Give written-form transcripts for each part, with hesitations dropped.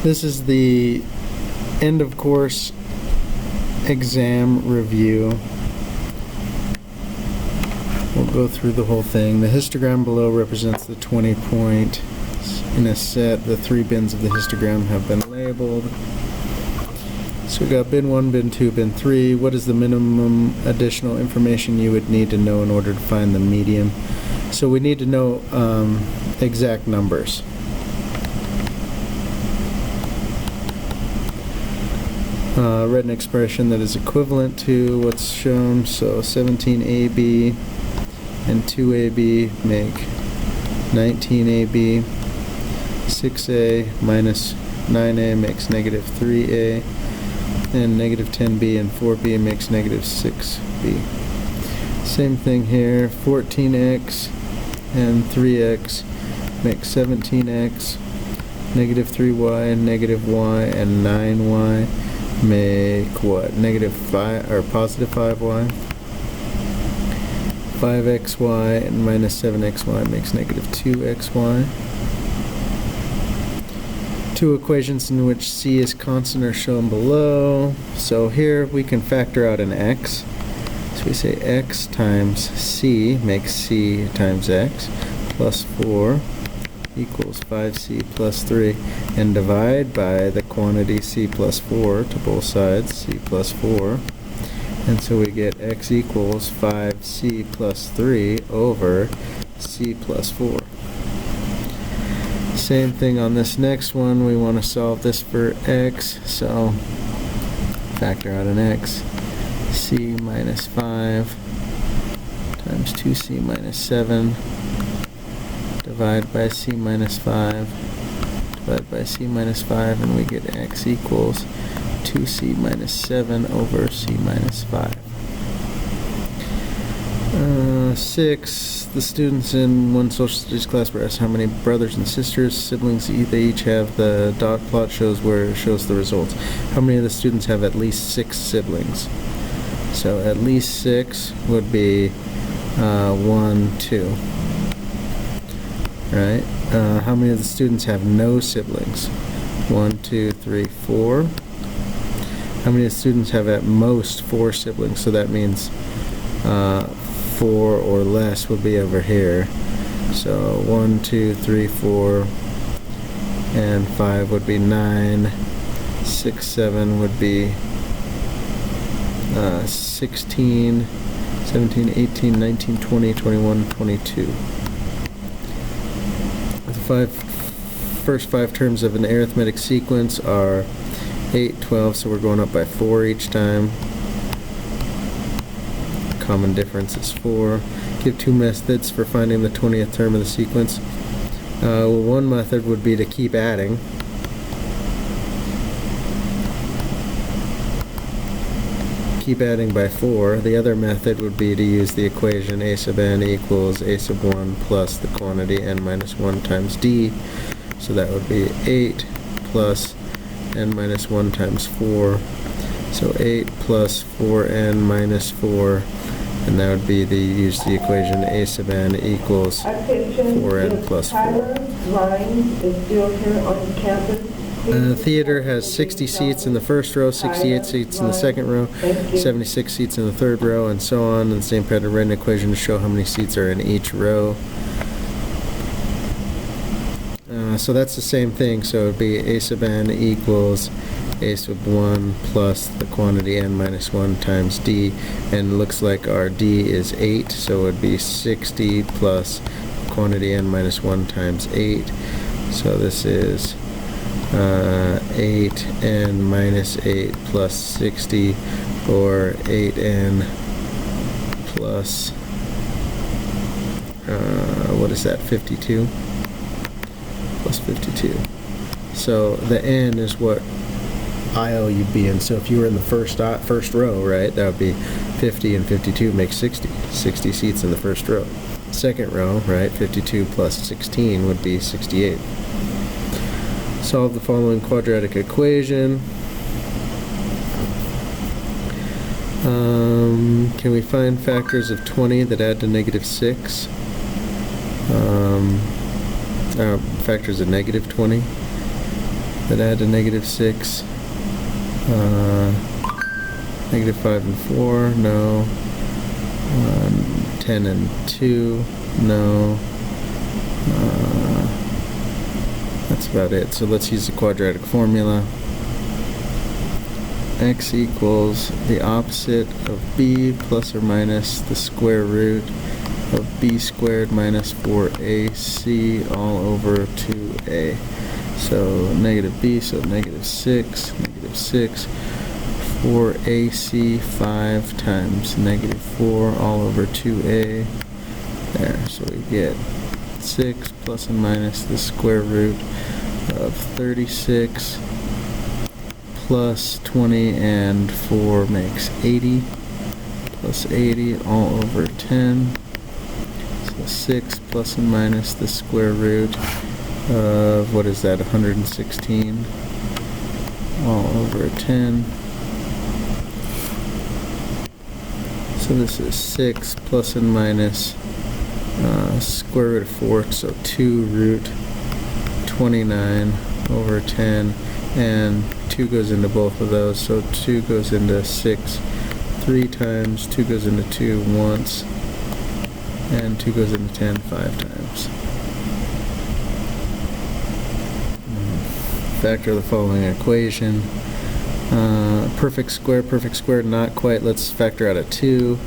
This is the end of course exam review. We'll go through the whole thing. The histogram below represents the 20 point in a set. The 3 bins of the histogram have been labeled. So we got bin 1, bin 2, bin 3. What is the minimum additional information you would need to know in order to find the median? So we need to know exact numbers. Write an expression that is equivalent to what's shown. So 17ab and 2ab make 19ab. 6a minus 9a makes negative 3a. And negative 10b and 4b makes negative 6b. Same thing here. 14x and 3x make 17x. Negative 3y and negative y and 9y make what? Negative 5 or positive 5y. 5xy and minus 7xy makes negative 2xy. 2 equations in which c is constant are shown below. So here we can factor out an x. So we say x times c makes c times x plus 4 equals 5c plus 3, and divide by the quantity c plus 4 to both sides, c plus 4, and so we get x equals 5c plus 3 over c plus 4. Same thing on this next one. We want to solve this for x, so factor out an x. C minus 5 times 2c minus 7, divide by c minus 5, divide by c minus 5, and we get x equals 2c minus 7 over c minus 5. 6. The students in one social studies class were asked how many brothers and sisters, siblings they each have. The dot plot shows the results. How many of the students have at least 6 siblings? So at least 6 would be 1, 2. Right? How many of the students have no siblings? 1, 2, 3, 4. How many of the students have at most 4 siblings? So that means 4 or less would be over here. So 1, 2, 3, 4, and 5 would be 9. 6, 7 would be 16, 17, 18, 19, 20, 21, 22. The first 5 terms of an arithmetic sequence are 8, 12, so we're going up by 4 each time. Common difference is 4. Give 2 methods for finding the 20th term of the sequence. One method would be to keep adding. Keep adding by 4. The other method would be to use the equation a sub n equals a sub 1 plus the quantity n minus 1 times d. So that would be 8 plus n minus 1 times 4. So 8 plus 4n minus 4. And that would be use the equation a sub n equals 4n plus 4. Theater has 60 seats in the first row, 68 seats in the second row, 76 seats in the third row, and so on. And the same pattern, write an equation to show how many seats are in each row. So that's the same thing. So it would be a sub n equals a sub 1 plus the quantity n minus 1 times d, and it looks like our d is 8, so it would be 60 plus quantity n minus 1 times 8. So this is 8n minus 8 plus 60, or 8n plus, what is that, 52? Plus 52. So the n is what aisle you'd be in. So if you were in the first row, right, that would be 50, and 52 makes 60. 60 seats in the first row. Second row, right, 52 plus 16 would be 68. Solve the following quadratic equation. Can we find factors of 20 that add to negative 6? Factors of negative 20. that add to negative 6. Negative 5 and 4, no. 10 and 2, no. That's about it. So let's use the quadratic formula. X equals the opposite of b plus or minus the square root of b squared minus 4ac all over 2a. So negative b, so negative 6, 4ac 5 times negative 4 all over 2a. There, so we get 6 plus and minus the square root of 36 plus 20 and 4 makes 80 plus 80 all over 10. So 6 plus and minus the square root of, what is that, 116 all over 10. So this is 6 plus and minus square root of 4, so 2 root 29 over 10, and 2 goes into both of those, so 2 goes into 6 3 times, 2 goes into 2 once, and 2 goes into 10 5 times. Factor the following equation. Perfect square, not quite. Let's factor out a 2.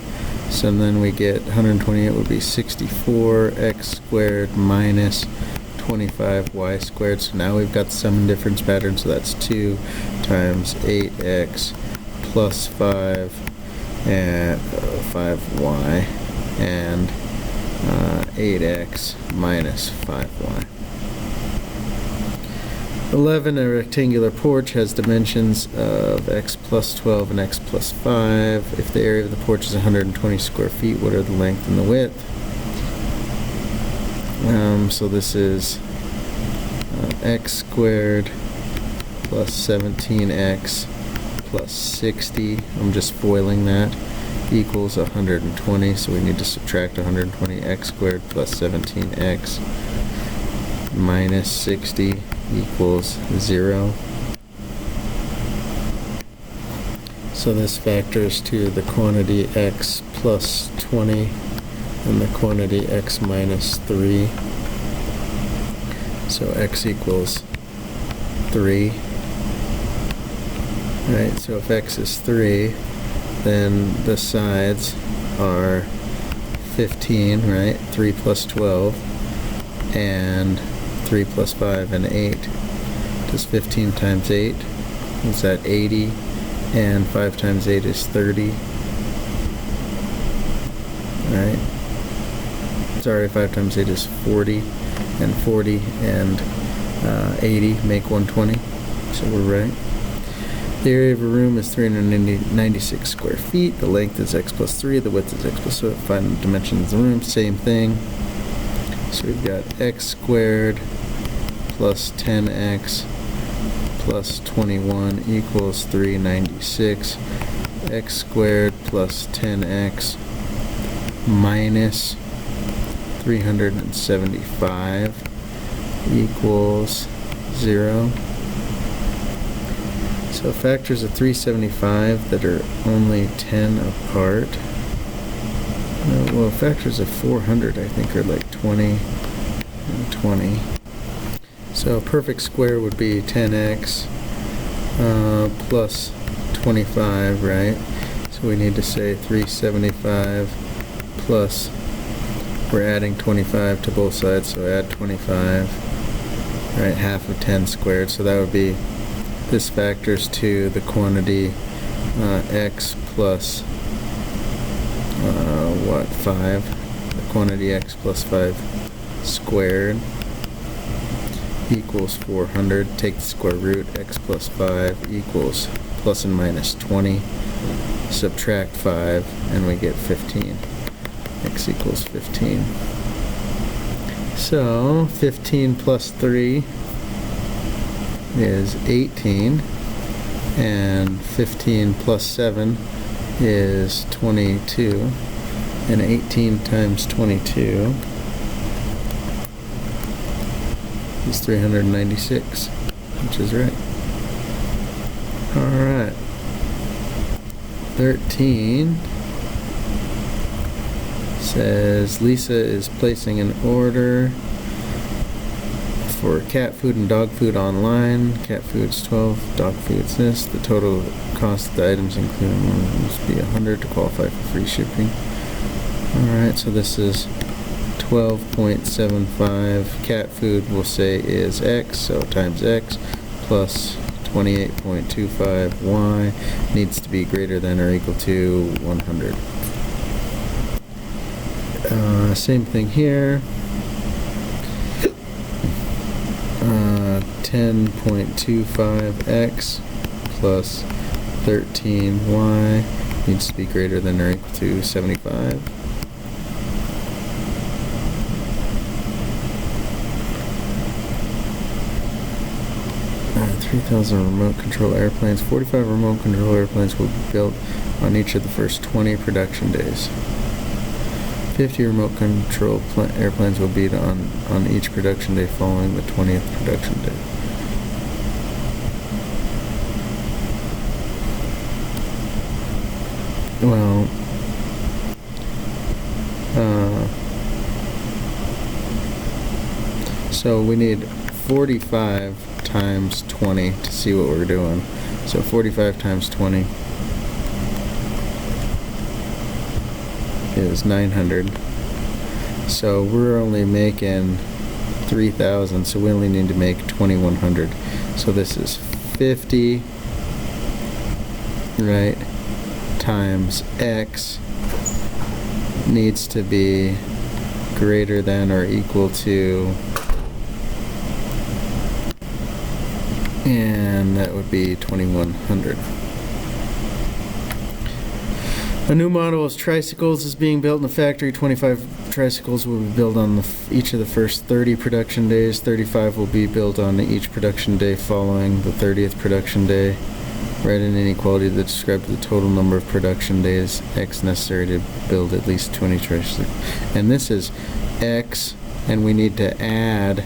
So then we get 128 would be 64x squared minus 25y squared. So now we've got the sum and difference pattern. So that's 2 times 8x plus 5 and 5y and 8x minus 5y. 11, a rectangular porch has dimensions of x plus 12 and x plus 5. If the area of the porch is 120 square feet, what are the length and the width? So this is x squared plus 17x plus 60. I'm just foiling that. Equals 120, so we need to subtract 120. X squared plus 17x minus 60 equals 0. So this factors to the quantity x plus 20 and the quantity x minus 3. So x equals 3. Right, so if x is 3, then the sides are 15, right? 3 plus 12, and 3 plus 5 and 8. Does 15 times 8? Is that 80? And 5 times 8 is 30. Right? Sorry, 5 times 8 is 40. And 40 and 80 make 120. So we're right. The area of a room is 396 square feet. The length is x plus 3. The width is x plus 4. Find the dimensions of the room. Same thing. So we've got x squared plus 10x plus 21 equals 396. X squared plus 10x minus 375 equals 0. So factors of 375 that are only 10 apart. Well, factors of 400 I think are like 20 and 20. So a perfect square would be 10x plus 25, right? So we need to say 375 plus, we're adding 25 to both sides, so add 25, right? Half of 10 squared, so that would be, this factors to the quantity x plus 5, the quantity x plus 5 squared equals 400. Take the square root, x plus 5 equals plus and minus 20. Subtract 5 and we get 15. X equals 15. So 15 plus 3 is 18, and 15 plus 7 is 22, and 18 times 22 is 396. which is right. Alright. 13 says Lisa is placing an order for cat food and dog food online. Cat food's 12, dog food's this. The total cost of the items including must be $100 to qualify for free shipping. Alright, so this is 12.75. Cat food we'll say is X, so times X plus 28.25 Y needs to be greater than or equal to 100. Same thing here. 10.25x plus 13y needs to be greater than or equal to 75. Uh, 3,000 remote control airplanes. 45 remote control airplanes will be built on each of the first 20 production days. 50 remote control airplanes will be on each production day following the 20th production day. Well, so we need 45 times 20 to see what we're doing. So 45 times 20 is 900. So we're only making 3,000, so we only need to make 2,100. So this is 50, right, times X needs to be greater than or equal to, and that would be 2,100. A new model of tricycles is being built in the factory. 25 tricycles will be built on each of the first 30 production days. 35 will be built on each production day following the 30th production day. Write an inequality that describes the total number of production days X necessary to build at least 20 tricycles. And this is X, and we need to add,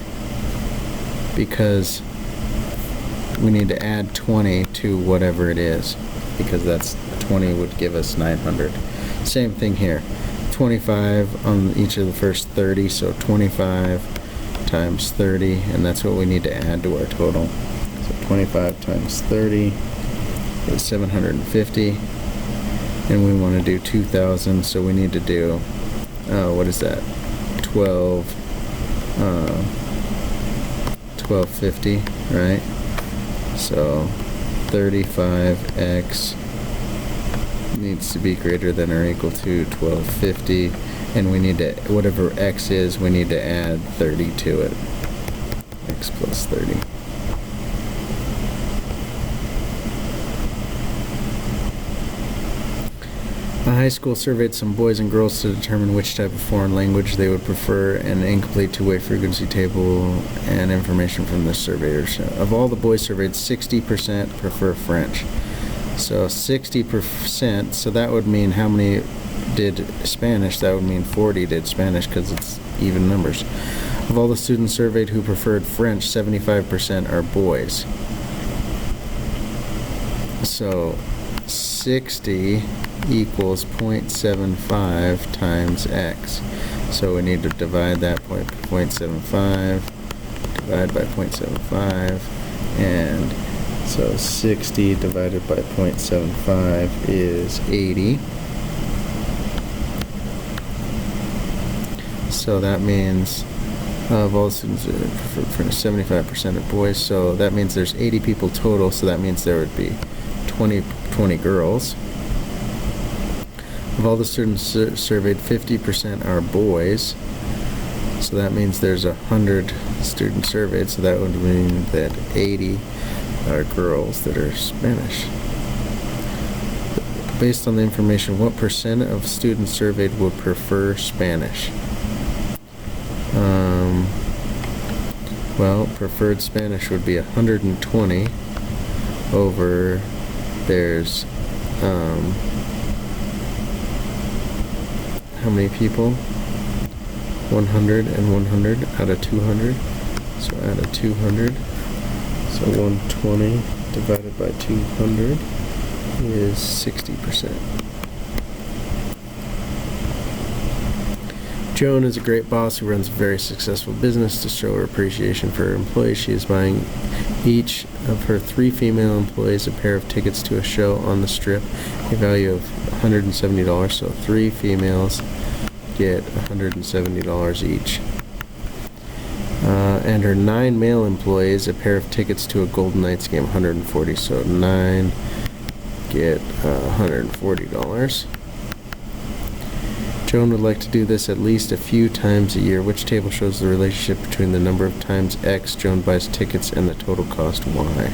because we need to add 20 to whatever it is, because that's 20 would give us 900. Same thing here. 25 on each of the first 30, so 25 times 30, and that's what we need to add to our total. So 25 times 30 is 750, and we want to do 2,000, so we need to do, what is that? 1250, right? So 35x needs to be greater than or equal to 1250, and we need to, whatever x is, we need to add 30 to it. X plus 30. A high school surveyed some boys and girls to determine which type of foreign language they would prefer. An incomplete two-way frequency table and information from the surveyors. Of all the boys surveyed, 60% prefer French. So 60%, so that would mean how many did Spanish? That would mean 40 did Spanish, because it's even numbers. Of all the students surveyed who preferred French, 75% are boys. So 60 equals 0.75 times x. So we need to divide that 0.75, divide by 0.75, and so 60 divided by 0.75 is 80. So that means of all students, for 75% of boys, so that means there's 80 people total, so that means there would be 20 girls. Of all the students surveyed, 50% are boys, so that means there's 100 students surveyed, so that would mean that 80 are girls that are Spanish. Based on the information, what percent of students surveyed would prefer Spanish? Well, preferred Spanish would be 120 over, there's how many people? 100 and 100 out of 200. So out of 200. So 120 divided by 200 is 60%. Joan is a great boss who runs a very successful business. To show her appreciation for her employees, she is buying each of her 3 female employees a pair of tickets to a show on the Strip, a value of $170. So 3 females get $170 each. And her 9 male employees a pair of tickets to a Golden Knights game, $140. So 9 get $140. Joan would like to do this at least a few times a year. Which table shows the relationship between the number of times X Joan buys tickets and the total cost Y?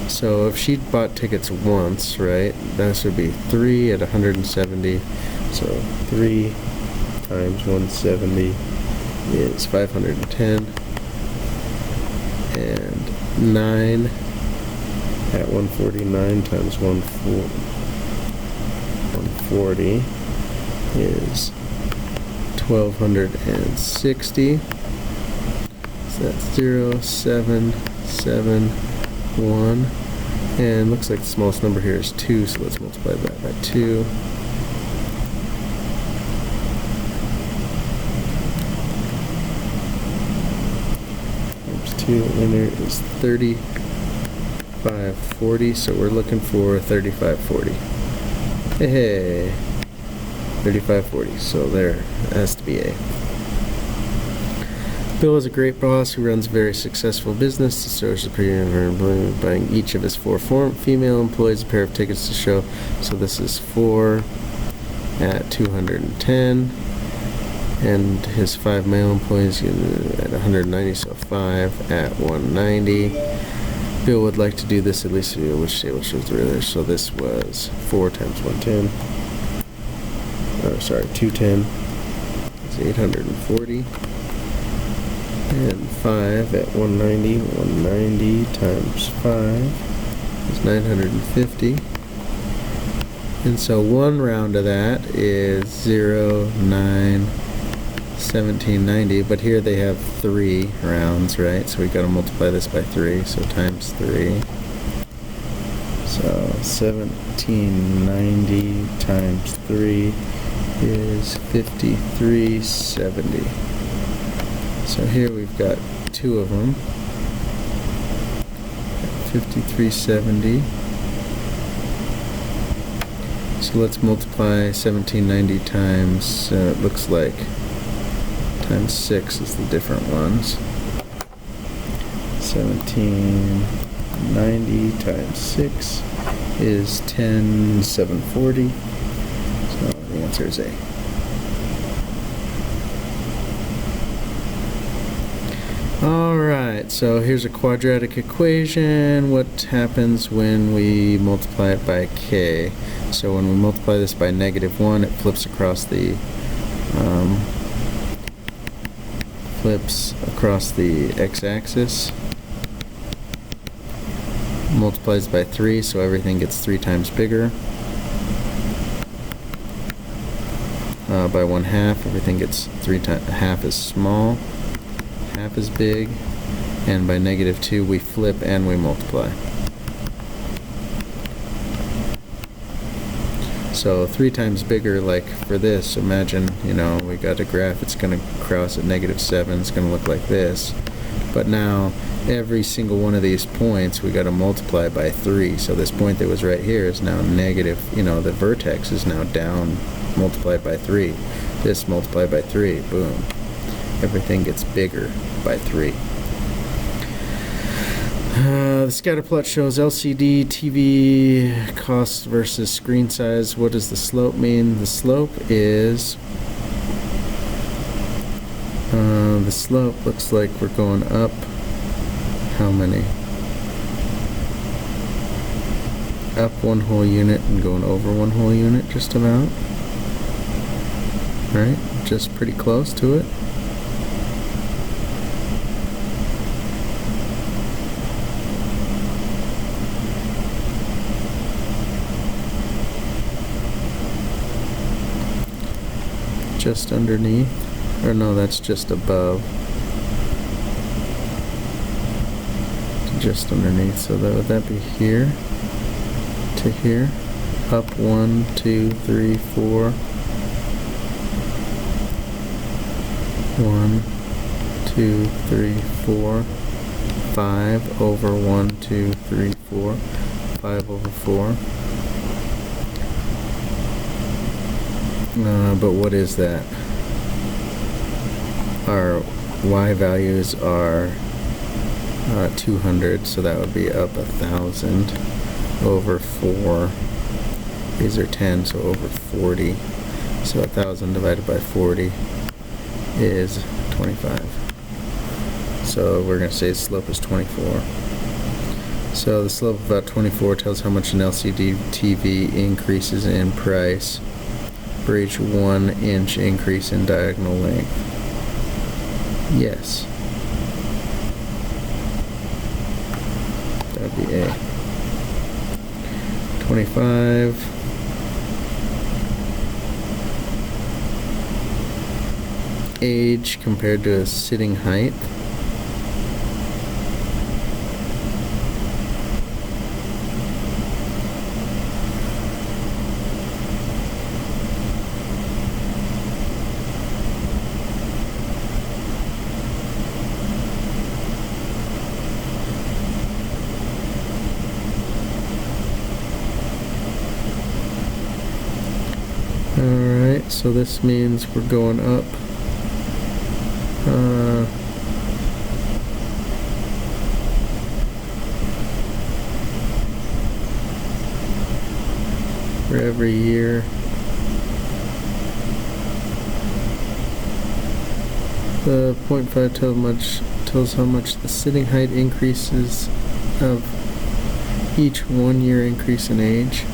So if she bought tickets once, right, this would be 3 at 170. So 3 times 170 is 510. And 9 at 149 times 140 is 1260. So that's 0.771, and looks like the smallest number here is 2, so let's multiply that by 2. Times 2 in there is 3540, so we're looking for 3540. Hey, 3540, so there has to be A. Bill is a great boss who runs a very successful business. The store superior of her employee, buying each of his 4 female employees a pair of tickets to show. So this is 4 at 210, and his 5 male employees at 190, so 5 at 190. Bill would like to do this at least, which table shows the relation. So this was 4 times 110. Oh, sorry, 210 is 840, and 5 at 190, 190 times 5 is 950, and so one round of that is 0.91790, but here they have 3 rounds, right? So we got to multiply this by 3, so times 3. So 1790 times 3 is 5370. So here we've got 2 of them. 5370. So let's multiply 1790 times, it looks like times 6 is the different ones. 1790 times 6 is 10,740. So the answer is A. Alright, so here's a quadratic equation. What happens when we multiply it by k? So when we multiply this by -1, it flips across the x-axis. Multiplies by 3, so everything gets 3 times bigger. By 1/2, everything gets half as small, half as big, and by -2 we flip and we multiply. So 3 times bigger, like for this, imagine, we got a graph, it's going to cross at -7, it's going to look like this. But now, every single one of these points, we got to multiply by 3. So this point that was right here is now negative, the vertex is now down, multiplied by 3. This multiplied by 3, boom. Everything gets bigger by 3. The scatter plot shows LCD TV cost versus screen size. What does the slope mean? The slope is, the slope looks like we're going up, how many? Up 1 whole unit and going over 1 whole unit, just about. Right? Just pretty close to it. Just underneath, or no, that's just above. just underneath. So would that be here to here? Up 1, 2, 3, 4. 1, 2, 3, 4. 5 over 1, 2, 3, 4. 5 over 4. But what is that? Our y values are 200, so that would be up 1,000 over 4. These are 10, so over 40. So 1,000 divided by 40 is 25. So we're going to say the slope is 24. So the slope of about 24 tells how much an LCD TV increases in price for each 1 inch increase in diagonal length. Yes. That would be A. 25. Age compared to a sitting height. Alright, so this means we're going up for every year. The 0.5 tells how much the sitting height increases of each 1 year increase in age.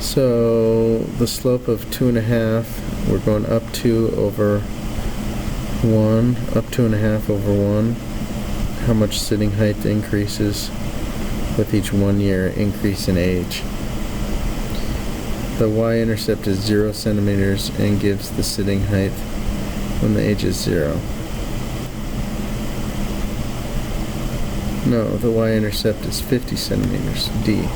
So the slope of 2.5, we're going up 2 over 1, up 2.5 over 1. How much sitting height increases with each 1 year increase in age. The y-intercept is 0 centimeters and gives the sitting height when the age is 0. No, the y-intercept is 50 centimeters, D.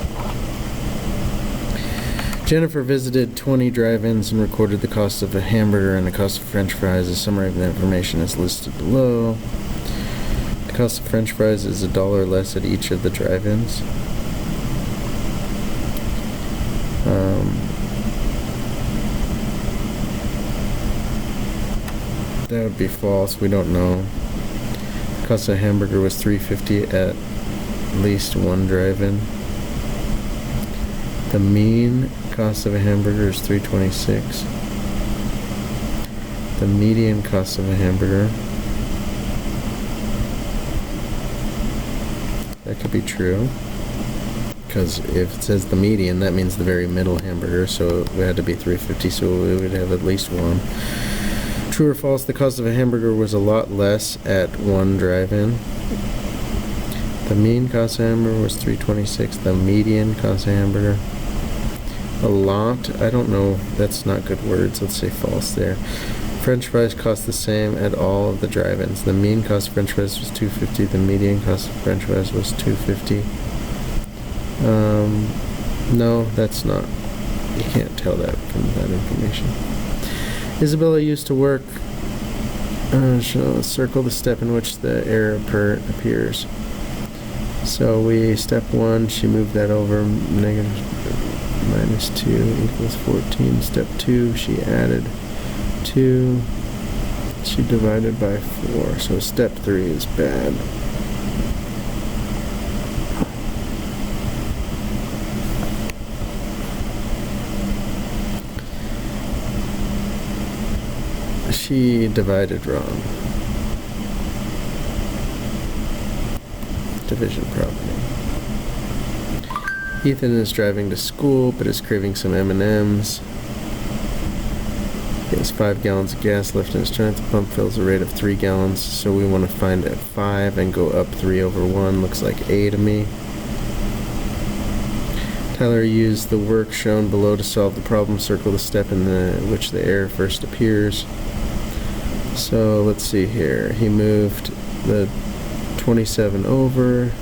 Jennifer visited 20 drive-ins and recorded the cost of a hamburger and the cost of french fries. A summary of the information is listed below. The cost of french fries is $1 less at each of the drive-ins. That would be false. We don't know. The cost of a hamburger was $3.50 at least one drive-in. The mean cost of a hamburger is $3.26. The median cost of a hamburger, that could be true, because if it says the median, that means the very middle hamburger, so it had to be $3.50, so we would have at least one. True or false, the cost of a hamburger was a lot less at one drive-in. The mean cost of a hamburger was $3.26. The median cost of a hamburger, a lot, I don't know, that's not good words, let's say false there. French fries cost the same at all of the drive-ins. The mean cost of french fries was $2.50. The median cost of french fries was $2.50. No, that's not, you can't tell that from that information. Isabella used to work, she'll circle the step in which the error appears. So step 1, she moved that over, minus 2 equals 14. Step 2, she added 2. She divided by 4. So step 3 is bad. She divided wrong. Division problem. Ethan is driving to school, but is craving some M&Ms. He has 5 gallons of gas left in his tank. The pump fills a rate of 3 gallons, so we want to find at 5 and go up 3 over 1. Looks like A to me. Tyler used the work shown below to solve the problem. Circle the step in which the error first appears. So let's see here. He moved the 27 over.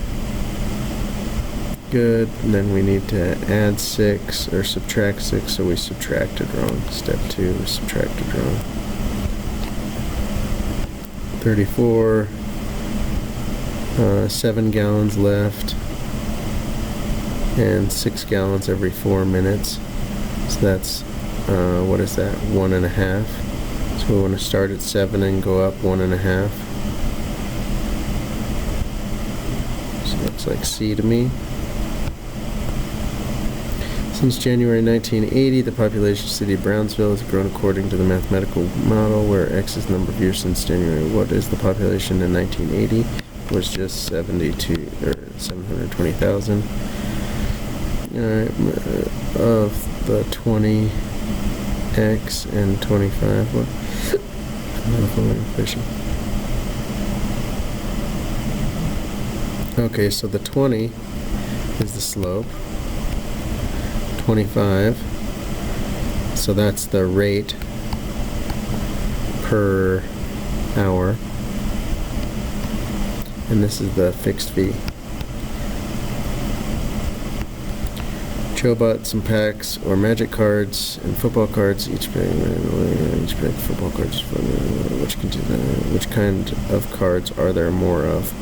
Good. And then we need to add 6 or subtract 6, so we subtracted wrong. Step 2, we subtracted wrong. 34. 7 gallons left. And 6 gallons every 4 minutes. So that's, what is that? 1.5. So we want to start at 7 and go up 1.5. So it looks like C to me. Since January 1980, the population of the city of Brownsville has grown according to the mathematical model where X is the number of years since January. What is the population in 1980? It was just 720,000. Alright, of the 20x and 25. What? Okay, so the 20 is the slope. 25. So that's the rate per hour. And this is the fixed fee. Joe bought some packs or magic cards and football cards. Each pack football cards. Which kind of cards are there more of?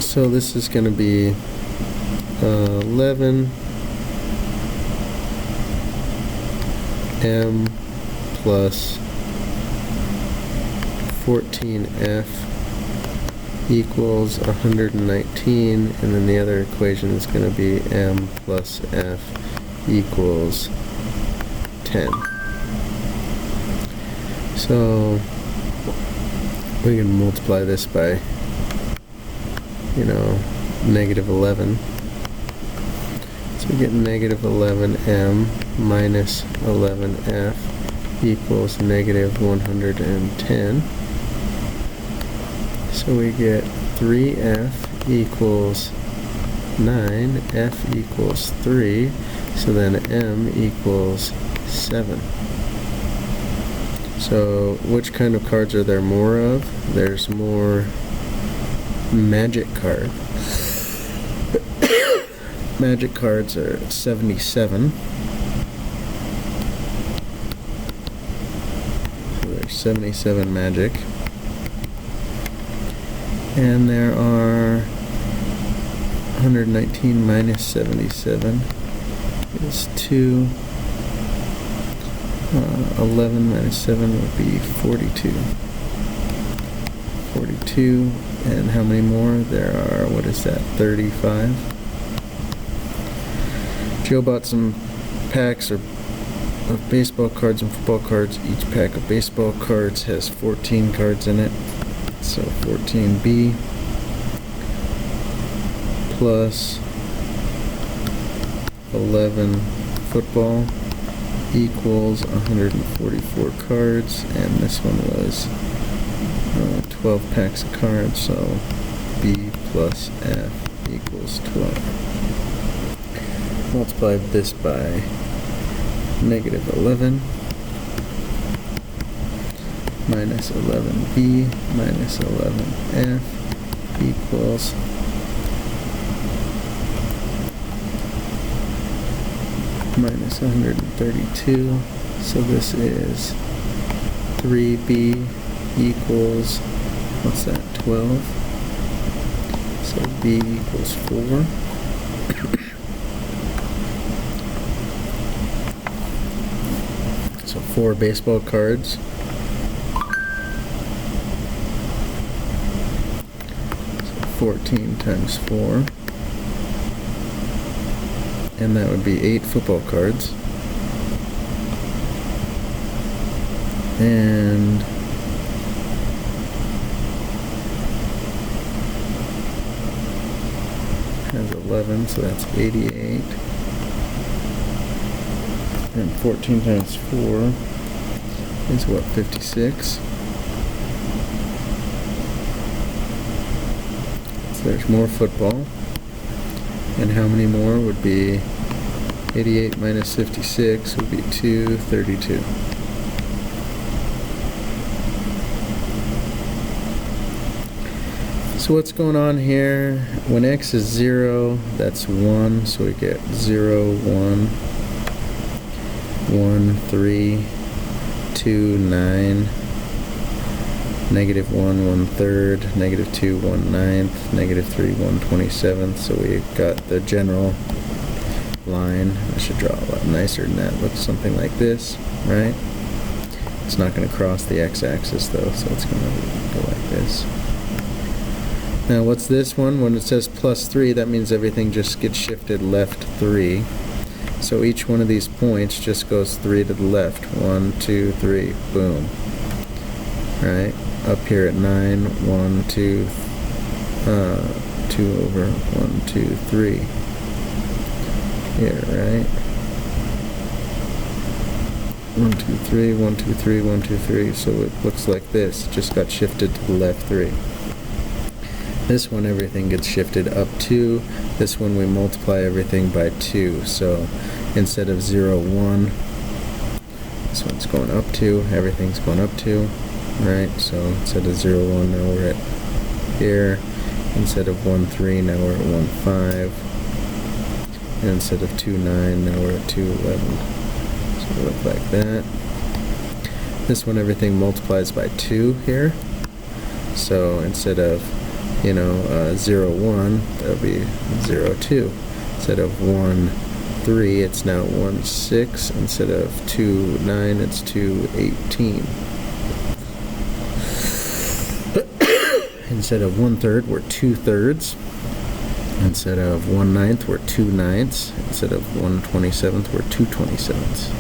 So this is going to be 11 m plus 14f equals 119, and then the other equation is going to be m plus f equals 10. So we can multiply this by, negative 11. So we get negative 11m minus 11f equals negative 110. So we get 3f equals 9, f equals 3, so then m equals 7. So which kind of cards are there more of? There's more magic card. Magic cards are 77. So there's 77 magic. And there are 119 minus 77 is 2. 11 minus 7 would be 42. 42. And how many more? There are, 35? Joe bought some packs of baseball cards and football cards. Each pack of baseball cards has 14 cards in it. So 14B plus 11 football equals 144 cards, and this one was 12 packs of cards, so B plus F equals 12. Multiply this by negative 11 minus 11B minus 11F equals minus 132. So this is 3B equals, what's that, 12? So B equals 4. So 4 baseball cards. So 14 times 4. And that would be 8 football cards. And has 11, so that's 88. And 14 times 4 is what, 56? So there's more football. And how many more would be 88 minus 56 would be 232. So what's going on here? When x is 0, that's 1, so we get 0, 1, 1, 3, 2, 9, negative 1, 1/3, negative 2, 1/9, negative 3, 1/27. So we got the general line. I should draw a lot nicer than that. Looks something like this, right? It's not going to cross the x-axis though, so it's going to go like this. Now what's this one? When it says plus 3, that means everything just gets shifted left 3. So each one of these points just goes 3 to the left. 1, 2, 3, boom. Right? Up here at 9, 1, 2, 2 over 1, 2, 3. Here, right? 1, 2, 3, 1, 2, 3, 1, 2, 3. So it looks like this. Just got shifted to the left 3. This one, everything gets shifted up 2. This one, we multiply everything by 2. So instead of 0, 1, this one's going up 2. Everything's going up 2. Right? So instead of 0, 1, now we're at here. Instead of 1, 3, now we're at 1, 5. And instead of 2, 9, now we're at 2, 11. So it look like that. This one, everything multiplies by 2 here. So instead of 0, 1, that'll be 0, 2. Instead of 1, 3, it's now 1, 6. Instead of 2, 9, it's 2, 18. Instead of 1/3, we're 2/3. Instead of 1/9, we're 2/9. Instead of 1/27, we're 2/27.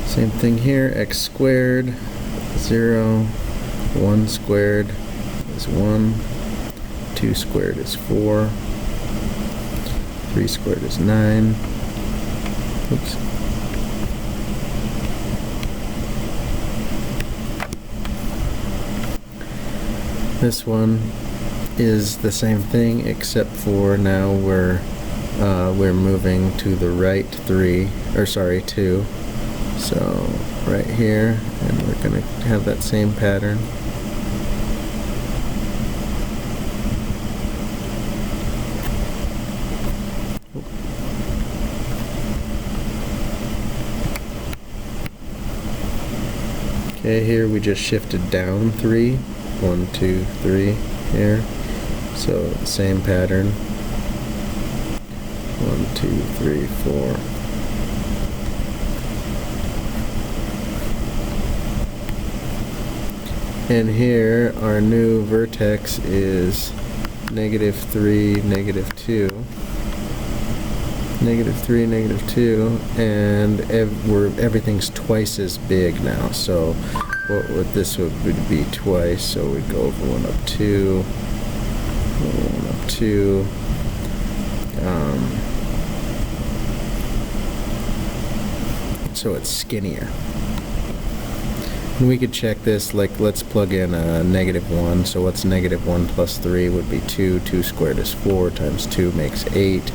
Same thing here, x squared, 0, 1 squared is 1, 2 squared is 4, 3 squared is 9. Oops. This one is the same thing, except for now we're moving to the right 2. So right here, and we're going to have that same pattern. Okay, here we just shifted down 3. 1, 2, 3 here. So same pattern. 1, 2, 3, 4. And here our new vertex is -3, -2. -3, -2, and everything's twice as big now. So this would be twice, so we'd go over 1 up 2, 1 up 2. So it's skinnier. And we could check this, like let's plug in a -1. So what's -1 plus 3 would be 2. 2 squared is 4, times 2 makes 8.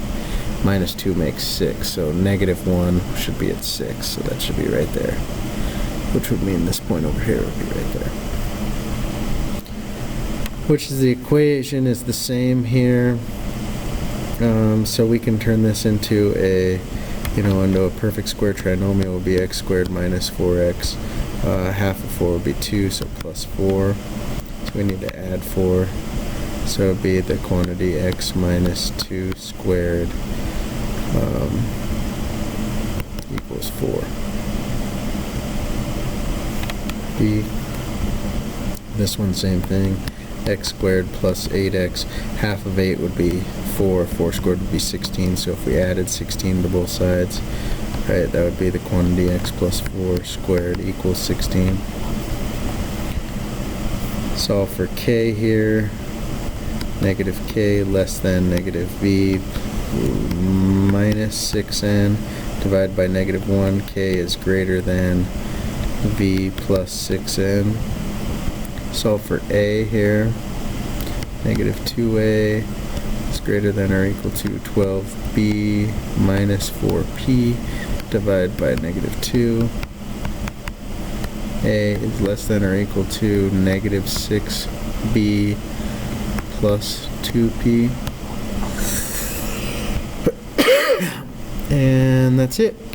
Minus 2 makes 6. So -1 should be at 6. So that should be right there. Which would mean this point over here would be right there. Which is the equation is the same here. So we can turn this into into a perfect square trinomial. Would be x squared minus 4x. Half of 4 would be 2, so plus 4. So we need to add 4. So it would be the quantity x minus 2 squared equals 4. B. This one, same thing. X squared plus 8x. Half of 8 would be 4. 4 squared would be 16. So if we added 16 to both sides, Right, that would be the quantity x plus 4 squared equals 16. Solve for k here. Negative k less than negative v minus 6n divided by negative 1. K is greater than v plus 6n. Solve for a here. Negative 2a is greater than or equal to 12b minus 4p divided by negative 2. A is less than or equal to negative 6b plus 2p. And that's it.